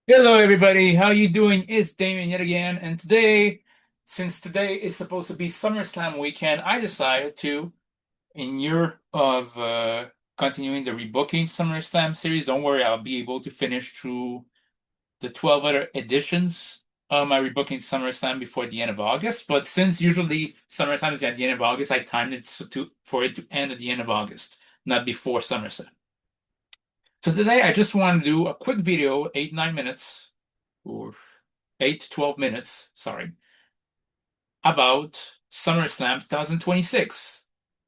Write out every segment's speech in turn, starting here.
Hello, everybody. How you doing? It's Damon yet again, and today, since today is supposed to be SummerSlam weekend, I decided to, in year of continuing the rebooking SummerSlam series. Don't worry, I'll be able to finish through the 12 other editions of my rebooking SummerSlam before the end of August. But since usually SummerSlam is at the end of August, I timed it for it to end at the end of August, not before SummerSlam. So today, I just want to do a quick video, 8-9 minutes or 8 to 12 minutes, sorry, about SummerSlam 2026.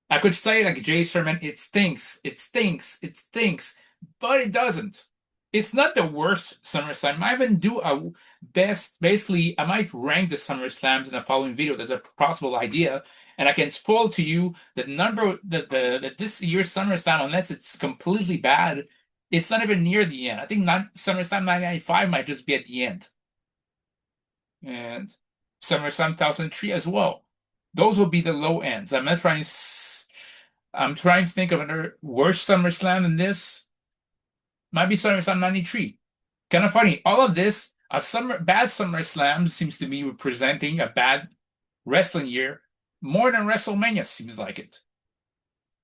I could say, like Jay Sherman, it stinks, it stinks, it stinks, but it doesn't. It's not the worst SummerSlam. I might even do a best, basically, I might rank the SummerSlams in the following video. There's a possible idea. And I can spoil to you the number that this year's SummerSlam, unless it's completely bad, it's not even near the end. I think not, SummerSlam 1995 might just be at the end. And SummerSlam 2003 as well. Those will be the low ends. I'm trying to think of another worse SummerSlam than this. Might be SummerSlam 93. Kind of funny. All of this, bad SummerSlam seems to be representing a bad wrestling year more than WrestleMania seems like it.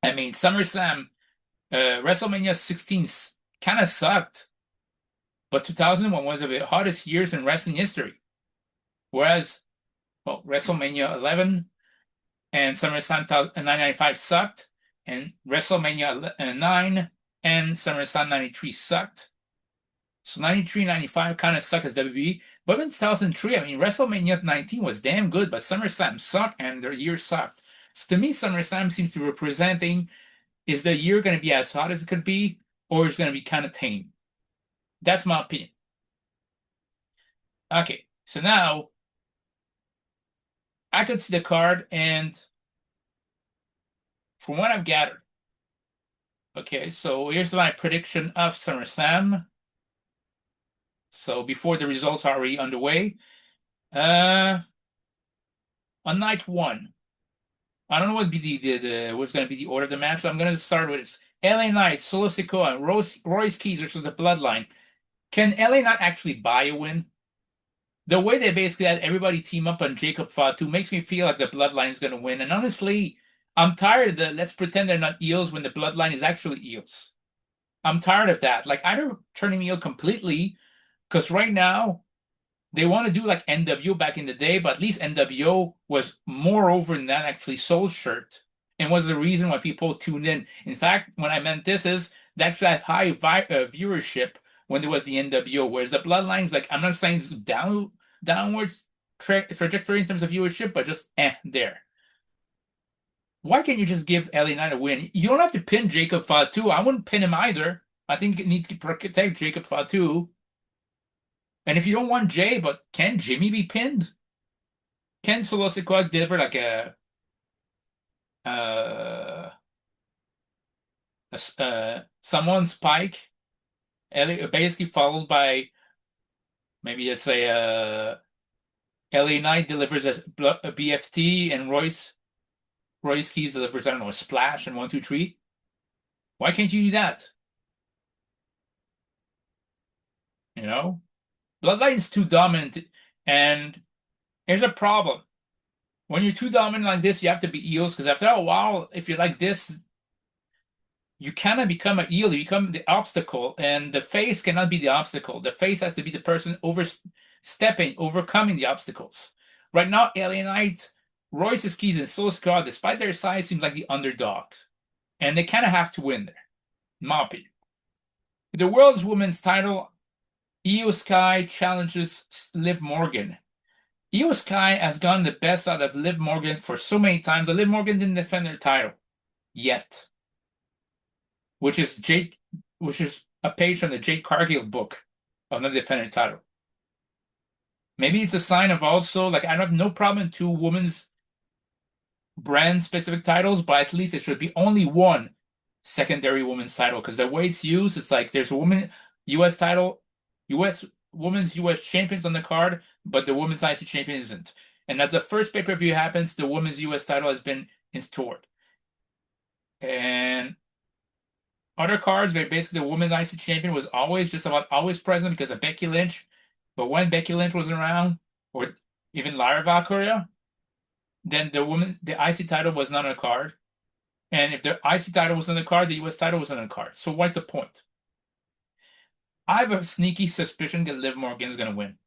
I mean, WrestleMania 16 kind of sucked, but 2001 was one of the hottest years in wrestling history. Whereas, well, WrestleMania 11 and SummerSlam 1995 sucked, and WrestleMania 9 and SummerSlam 93 sucked. So 93, 95 kind of sucked as WWE. But in 2003, I mean, WrestleMania 19 was damn good, but SummerSlam sucked and their year sucked. So to me, SummerSlam seems to be representing, is the year going to be as hot as it could be, or is it going to be kind of tame? That's my opinion. Okay, so now I could see the card, and from what I've gathered, okay, so here's my prediction of SummerSlam. So before the results are already underway, uh, on night one, I don't know what be the what's going to be the order of the match. So I'm going to start with LA Knight, Solo Sikoa, Royce Keys versus the Bloodline. Can LA Knight actually buy a win? The way they basically had everybody team up on Jacob Fatu makes me feel like the Bloodline is going to win. And honestly, I'm tired of the let's pretend they're not eels when the Bloodline is actually eels. I'm tired of that. Like, either turning me eel completely, because right now they want to do like NWO back in the day, but at least NWO was more over than that actually sold shirt and was the reason why people tuned in. In fact, when I meant this is they actually have high viewership when there was the NWO, whereas the Bloodlines, like, I'm not saying it's downwards trajectory in terms of viewership, but just there. Why can't you just give LA Knight a win? You don't have to pin Jacob Fatu. I wouldn't pin him either. I think you need to protect Jacob Fatu. And if you don't want Jay, but can Jimmy be pinned? Can Solo Sikoa deliver like uh, someone spike, basically followed by maybe let's say LA Knight delivers a BFT and Royce Keys delivers, I don't know, a splash and 1 2 3. Why can't you do that? You know, Bloodline's too dominant, and here's a problem. When you're too dominant like this, you have to be eels, because after a while, if you're like this, you cannot become an eel. You become the obstacle, and the face cannot be the obstacle. The face has to be the person overstepping, overcoming the obstacles. Right now, Alien Knight, Royce's Keys, and Soul Squad, despite their size, seem like the underdogs, and they kind of have to win there, in my opinion. The world's women's title, Io Sky challenges Liv Morgan. Io Sky has gotten the best out of Liv Morgan for so many times, but Liv Morgan didn't defend her title yet, which is a page from the Jade Cargill book of the defending title. Maybe it's a sign of also, like, I have no problem in two women's brand specific titles, but at least it should be only one secondary women's title, because the way it's used, it's like there's a woman U.S. title, women's U.S. champions on the card, but the women's IC champion isn't. And that's the first pay-per-view happens, the women's U.S. title has been installed. And Other cards, where basically the women's IC champion was always just about always present because of Becky Lynch. But when Becky Lynch was around, or even Lyra Valkyria, then the IC title was not on a card. And if the IC title was on the card, the US title was on the card. So what's the point? I have a sneaky suspicion that Liv Morgan's gonna win.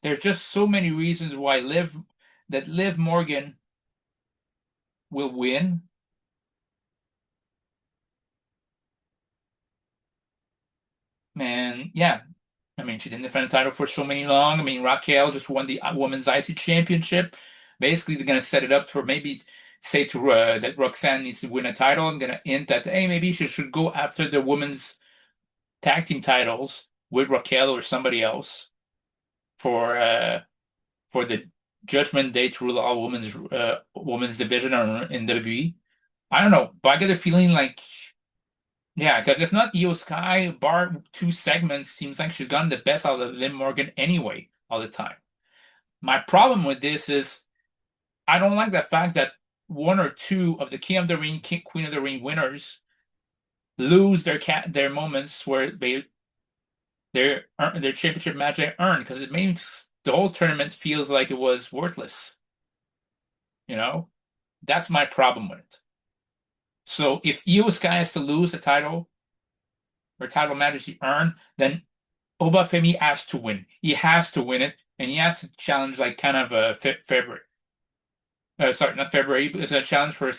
There's just so many reasons why Liv Morgan will win. And yeah, I mean, she didn't defend the title for so many long. I mean, Raquel just won the Women's IC Championship. Basically, they're gonna set it up for maybe say to that Roxanne needs to win a title. I'm gonna hint that hey, maybe she should go after the women's tag team titles with Raquel or somebody else for the Judgment Day to rule all women's division or in WWE. I don't know, but I get the feeling like yeah, because if not, Io Sky, bar two segments, seems like she's gotten the best out of Liv Morgan anyway, all the time. My problem with this is I don't like the fact that one or two of the King of the Ring, Queen of the Ring winners lose their moments where their championship match they earned because it makes the whole tournament feels like it was worthless. You know, that's my problem with it. So if Io Sky has to lose the title or title matches he earned, then Obafemi has to win. He has to win it, and he has to challenge like kind of February. Sorry, not February. It's a challenge for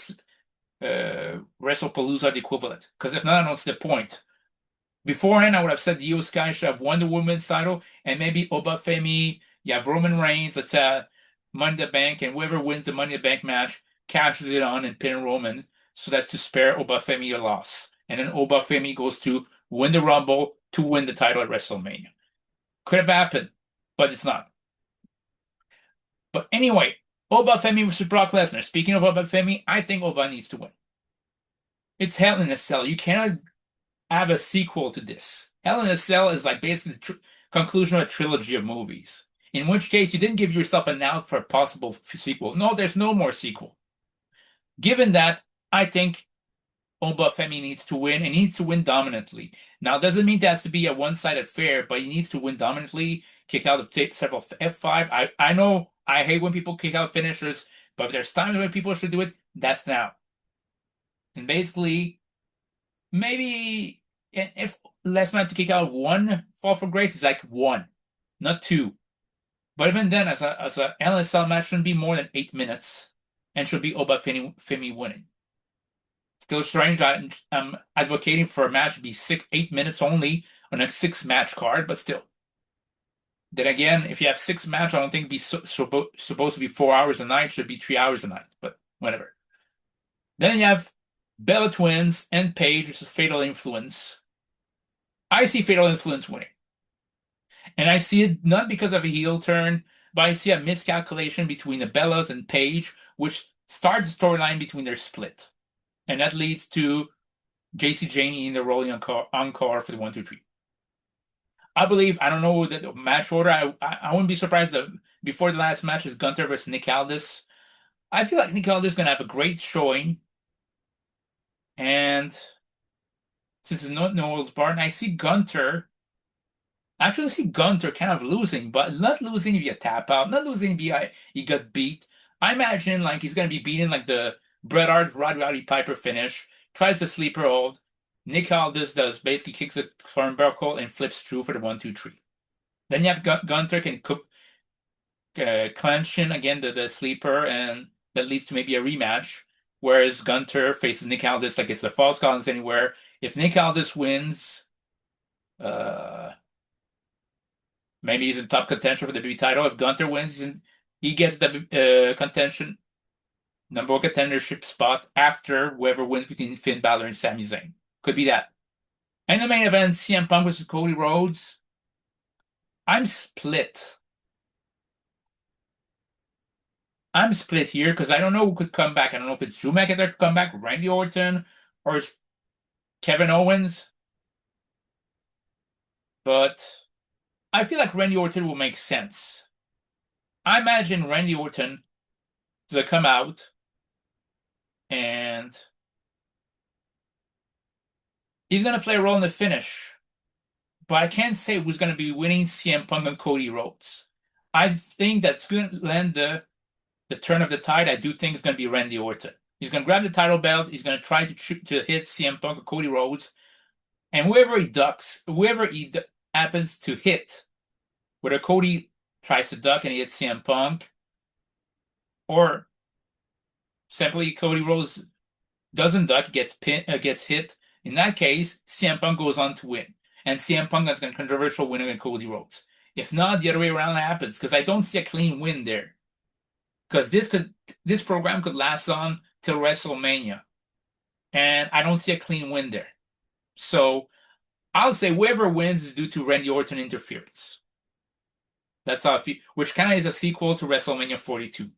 WrestlePalooza the equivalent. Because if not, I don't see the point. Beforehand, I would have said Io Sky should have won the women's title, and maybe Obafemi, you have Roman Reigns, let's Money in the Bank, and whoever wins the Money in the Bank match cashes it on and pin Roman, so that's to spare Obafemi a loss. And then Obafemi goes to win the Rumble to win the title at WrestleMania. Could have happened, but it's not. But anyway, Obafemi versus Brock Lesnar. Speaking of Obafemi, I think Oba needs to win. It's Hell in a Cell. You cannot have a sequel to this. Hell in a Cell is like basically the conclusion of a trilogy of movies. In which case, you didn't give yourself an out for a possible sequel. No, there's no more sequel. Given that, I think Obafemi needs to win and needs to win dominantly. Now, it doesn't mean that has to be a one-sided affair, but he needs to win dominantly, kick out several F5. I know I hate when people kick out finishers, but if there's times when people should do it, that's now. And basically, maybe if Lesnar had to kick out one Fall for Grace, it's like one, not two. But even then, as a LSL match, shouldn't be more than 8 minutes, and should be Obafemi winning. Still strange. I'm advocating for a match to be 8 minutes only on a 6-match card, but still. Then again, if you have 6 matches, I don't think supposed to be 4 hours a night. It should be 3 hours a night, but whatever. Then you have Bella Twins and Paige, which is Fatal Influence. I see Fatal Influence winning. And I see it not because of a heel turn, but I see a miscalculation between the Bellas and Paige, which starts a storyline between their split. And that leads to JC Janey in the rolling encore for the 1, 2, 3. I believe, I don't know the match order. I wouldn't be surprised that before the last match is Gunther versus Nick Aldis. I feel like Nick Aldis is going to have a great showing. And since it's not Noel's Barton, I actually see Gunther kind of losing, but not losing via tap out, not losing via he got beat. I imagine like he's going to be beaten like the Bret Hart Roddy Piper finish, tries the sleeper hold. Nick Aldis does basically kicks a turnbuckle and flips through for the 1, 2, 3. Then you have Gunther can clench in again the sleeper, and that leads to maybe a rematch. Whereas Gunther faces Nick Aldis like it's the false columns anywhere. If Nick Aldis wins, maybe he's in top contention for the WWE title. If Gunther wins, he gets the contention number 1 contendership spot after whoever wins between Finn Balor and Sami Zayn. Could be that. And the main event, CM Punk versus Cody Rhodes. I'm split. I'm split here because I don't know who could come back. I don't know if it's Drew McIntyre could come back, Randy Orton, or it's Kevin Owens. But I feel like Randy Orton will make sense. I imagine Randy Orton to come out and He's going to play a role in the finish, but I can't say who's going to be winning CM Punk and Cody Rhodes. I think that's going to land the turn of the tide. I do think it's going to be Randy Orton. He's going to grab the title belt. He's going to try to hit CM Punk or Cody Rhodes, and whoever he happens to hit, whether Cody tries to duck and he hits CM Punk, or simply Cody Rhodes doesn't duck, gets hit. In that case, CM Punk goes on to win, and CM Punk is a controversial winner against Cody Rhodes. If not, the other way around happens, because I don't see a clean win there. Because this program could last on till WrestleMania, and I don't see a clean win there. So I'll say whoever wins is due to Randy Orton interference. That's how which kind of is a sequel to WrestleMania 42,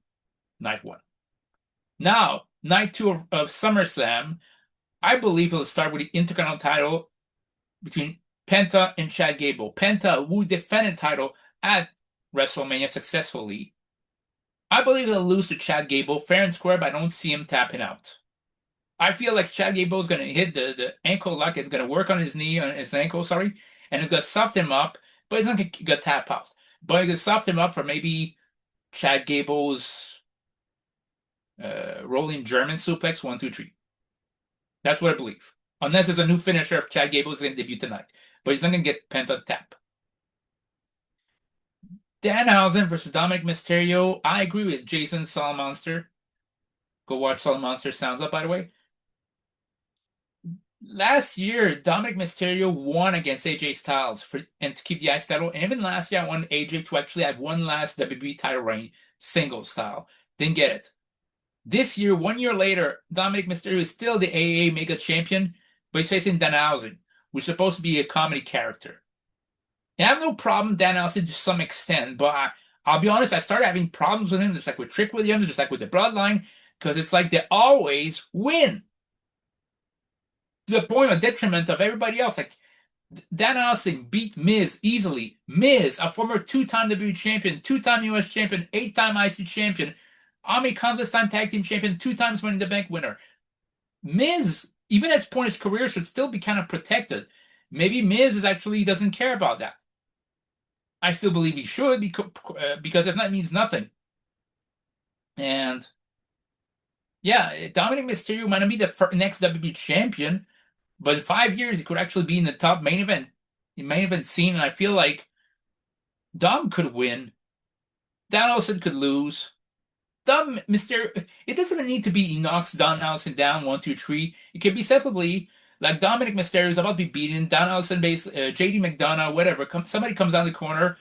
Night 1. Now, Night 2 of SummerSlam, I believe it'll start with the Intercontinental title between Penta and Chad Gable. Penta, who defended title at WrestleMania successfully. I believe he'll lose to Chad Gable fair and square, but I don't see him tapping out. I feel like Chad Gable is going to hit the ankle lock. It's going to work on his knee, on his ankle, and it's going to soften him up, but he's not going to tap out. But it's going to soften him up for maybe Chad Gable's rolling German suplex, 1, 2, 3. That's what I believe. Unless there's a new finisher if Chad Gable is going to debut tonight. But he's not going to get Penta to tap. Danhausen versus Dominic Mysterio. I agree with Jason Solmonster. Go watch Solmonster Sounds Up, by the way. Last year, Dominic Mysterio won against AJ Styles and to keep the IC title. And even last year, I wanted AJ to actually have one last WWE title reign, single style. Didn't get it. This year, 1 year later, Dominic Mysterio is still the AAA Mega Champion, but he's facing Danhausen, who's supposed to be a comedy character. And I have no problem Danhausen to some extent, but I'll be honest, I started having problems with him, just like with Trick Williams, just like with the Bloodline, because it's like they always win. To the point of detriment of everybody else. Like, Danhausen beat Miz easily. Miz, a former 2-time WWE champion, 2-time US champion, 8-time IC champion, Omni Countless Time Tag Team champion, 2 times Money in the Bank winner. Miz, even at this point in his career, should still be kind of protected. Maybe Miz actually doesn't care about that. I still believe he should, because if that means nothing. And yeah, Dominic Mysterio might not be the next WWE champion, but in 5 years he could actually be in the top main event scene. And I feel like Dom could win. Danhausen could lose. Mysterio, it doesn't even need to be he knocks Danhausen down 1, 2, 3. It can be simply like Dominic Mysterio is about to be beaten. Danhausen, basically, JD McDonough, whatever. Somebody comes down the corner.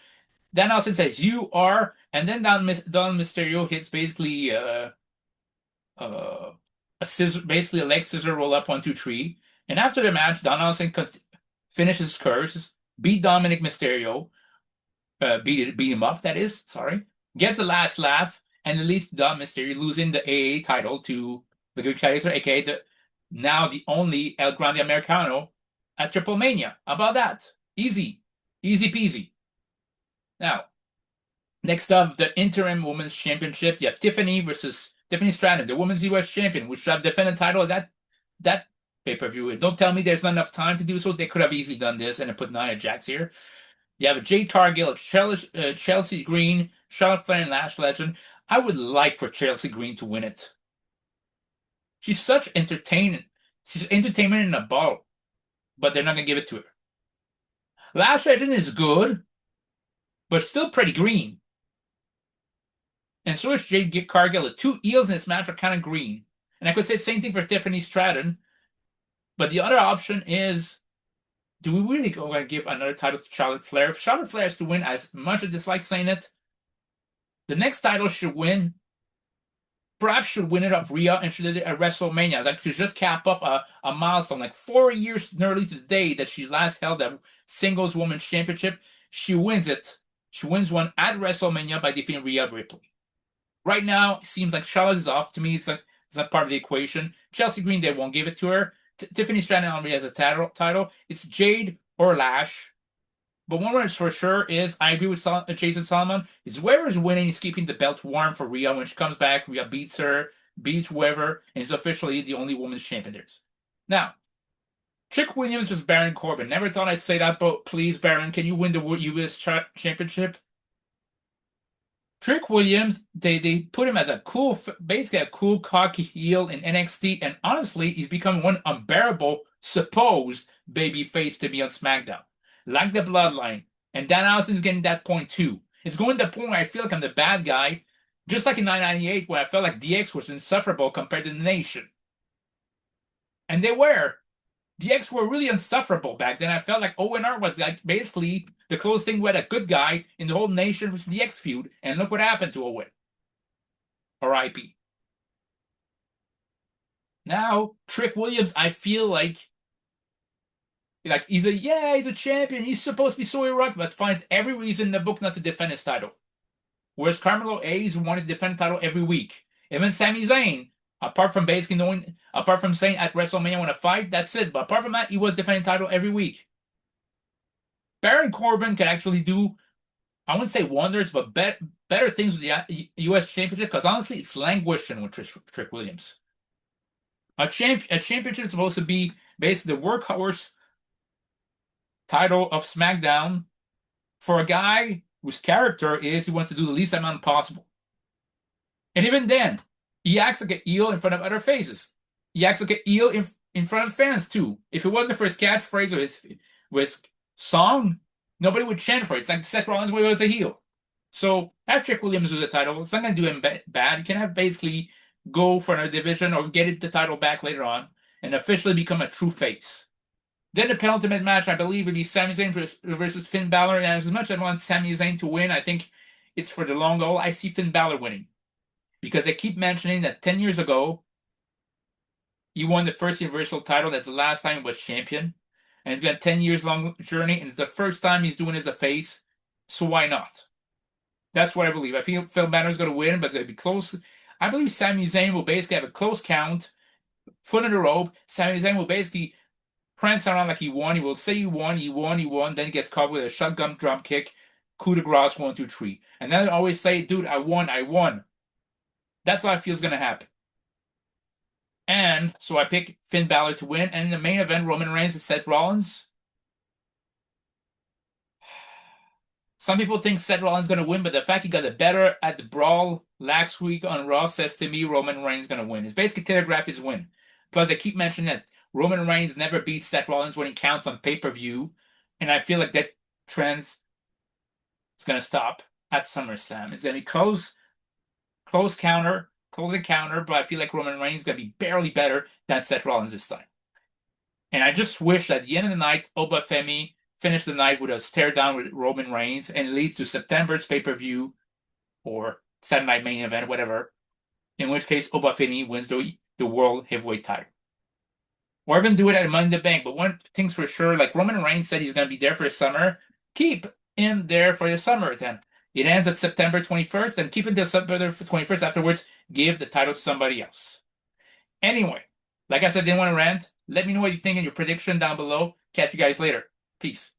Danhausen says, "You are," and then Don Mysterio hits basically a scissor, basically a leg scissor roll up 1, 2, 3. And after the match, Danhausen finishes his curse, beat Dominic Mysterio, beat him up. That is, sorry, gets the last laugh. And at least Dom Mysterio losing the AA title to the Greek Gladiator, aka now the only El Grande Americano at Triple Mania. How about that? Easy peasy. Now, next up, the interim women's championship. You have Tiffany Stratton, the women's US champion, which should have defended the title at that pay-per-view. Don't tell me there's not enough time to do so. They could have easily done this and put Nia Jax here. You have Jade Cargill, Chelsea Green, Charlotte Flair, and Lash Legend. I would like for Chelsea Green to win it. She's such entertainment. She's entertainment in a bottle. But they're not going to give it to her. Lash Legend is good, but still pretty green. And so is Jade Cargill. The 2 heels in this match are kind of green. And I could say the same thing for Tiffany Stratton. But the other option is, do we really go and give another title to Charlotte Flair? If Charlotte Flair has to win, as much as I dislike saying it, the next title should win. Perhaps should win it off Rhea and should do it at WrestleMania. Like to just cap up a milestone. Like 4 years nearly to the day that she last held that singles women's championship. She wins it. She wins one at WrestleMania by defeating Rhea Ripley. Right now, it seems like Charlotte is off. To me, it's not part of the equation. Chelsea Green, they won't give it to her. Tiffany Stratton already has a title. It's Jade or Lash. But one word for sure is, I agree with Jason Solomon, is whoever is winning is keeping the belt warm for Rhea. When she comes back, Rhea beats her, beats whoever, and is officially the only women's champion there is. Now, Trick Williams was Baron Corbin. Never thought I'd say that, but please, Baron, can you win the U.S. Championship? Trick Williams, they put him as a cool, basically a cool, cocky heel in NXT, and honestly, he's become one unbearable, supposed baby face to be on SmackDown. Like the Bloodline. And Dan Allison's getting that point too. It's going to the point where I feel like I'm the bad guy, just like in 1998 when I felt like DX was insufferable compared to the Nation. And they were. DX were really insufferable back then. I felt like Owen Hart was like basically the closest thing we had a good guy in the whole Nation versus DX feud, and look what happened to Owen. R.I.P. Now, Trick Williams, I feel like he's a champion. He's supposed to be so heroic, but finds every reason in the book not to defend his title. Whereas Carmelo Hayes wanted to defend the title every week. Even Sami Zayn, apart from saying at WrestleMania I want to fight, that's it. But apart from that, he was defending the title every week. Baron Corbin could actually do, I wouldn't say wonders, but better things with the U.S. Championship, because honestly, it's languishing with Trick Williams. A championship is supposed to be basically the workhorse title of SmackDown for a guy whose character is he wants to do the least amount possible. And even then, he acts like an eel in front of other faces. He acts like an eel in front of fans too. If it wasn't for his catchphrase or his song, nobody would chant for it. It's like Seth Rollins when he was a heel. So have Trick Williams with the title. It's not going to do him bad. He can have basically go for another division or get the title back later on and officially become a true face. Then the penultimate match, I believe, would be Sami Zayn versus Finn Balor. And as much as I want Sami Zayn to win, I think it's for the long haul. I see Finn Balor winning. Because they keep mentioning that 10 years ago, he won the first Universal title. That's the last time he was champion. And it's been a 10 years long journey, and it's the first time he's doing it as a face. So why not? That's what I believe. I think Finn Balor's going to win, but it's going to be close. I believe Sami Zayn will basically have a close count, foot in the rope. Sami Zayn will basically prance around like he won. He will say he won, then he gets caught with a shotgun drop kick, coup de grace, 1, 2, 3. And then I always say, dude, I won. That's how I feel is going to happen. And so I pick Finn Balor to win. And in the main event, Roman Reigns and Seth Rollins. Some people think Seth Rollins is going to win, but the fact he got it better at the brawl last week on Raw says to me Roman Reigns is going to win. It's basically telegraph his win. Plus, they keep mentioning that Roman Reigns never beats Seth Rollins when he counts on pay-per-view. And I feel like that trend is going to stop at SummerSlam. It's going to be close encounter, but I feel like Roman Reigns is going to be barely better than Seth Rollins this time. And I just wish that at the end of the night, Obafemi finished the night with a stare down with Roman Reigns and it leads to September's pay-per-view or Saturday Night main event, whatever, in which case Obafemi wins the World Heavyweight title. Or even do it at Money in the Bank. But one thing's for sure, like Roman Reigns said he's going to be there for the summer, keep him there for the summer then. It ends at September 21st, and keep it until September 21st. Afterwards, give the title to somebody else. Anyway, like I said, I didn't want to rant. Let me know what you think in your prediction down below. Catch you guys later. Peace.